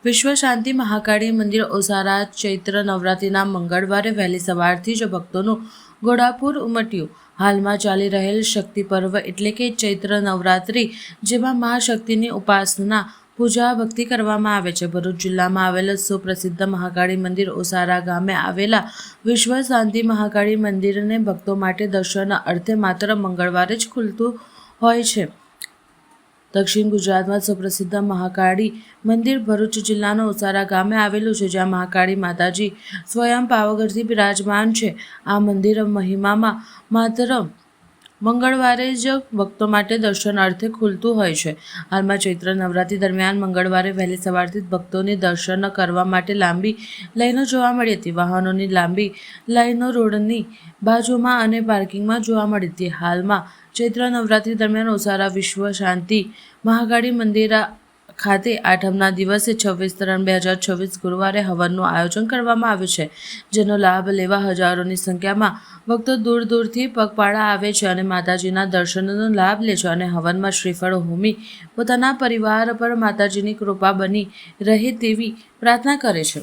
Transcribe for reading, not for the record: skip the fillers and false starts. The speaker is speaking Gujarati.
વિશ્વ શાંતિ મહાકાળી મંદિર ઓસારા ચૈત્ર નવરાત્રિના મંગળવારે વહેલી સવારથી જ ભક્તોનું ઘોડાપૂર ઉમટ્યું। હાલમાં ચાલી રહેલ શક્તિ પર્વ એટલે કે ચૈત્ર નવરાત્રિ, જેમાં મહાશક્તિની ઉપાસના, પૂજા, ભક્તિ કરવામાં આવે છે। ભરૂચ જિલ્લામાં આવેલ સુપ્રસિદ્ધ મહાકાળી મંદિર ઓસારા ગામે આવેલા વિશ્વ શાંતિ મહાકાળી મંદિરને ભક્તો માટે દર્શન અર્થે માત્ર મંગળવારે જ ખુલતું હોય છે। દક્ષિણ ગુજરાતમાં સુપ્રસિદ્ધ મહાકાળી મંદિર ભરૂચ જિલ્લાના ઓસારા ગામે આવેલું છે, જ્યાં મહાકાળી માતાજી સ્વયં પાવાગઢથી બિરાજમાન છે। આ મંદિર મહિમામાં માત્ર મંગળવારે જ ભક્તો માટે દર્શન અર્થે ખુલતું હોય છે। હાલમાં ચૈત્ર નવરાત્રિ દરમિયાન મંગળવારે વહેલી સવારથી જ ભક્તોની દર્શન કરવા માટે લાંબી લાઈનો જોવા મળી હતી। વાહનોની લાંબી લાઈનો રોડની બાજુમાં અને પાર્કિંગમાં જોવા મળી હતી। હાલમાં ચૈત્ર નવરાત્રિ દરમિયાન ઓસારા વિશ્વ શાંતિ મહાકાળી મંદિર ખાતે આઠમના દિવસે 26/3/2026 ગુરુવારે હવનનું આયોજન કરવામાં આવ્યું છે, જેનો લાભ લેવા હજારોની સંખ્યામાં ભક્તો દૂર દૂરથી પગપાળા આવે છે અને માતાજીના દર્શનનો લાભ લે છે અને હવનમાં શ્રીફળ હોમી પોતાના પરિવાર પર માતાજીની કૃપા બની રહે તેવી પ્રાર્થના કરે છે।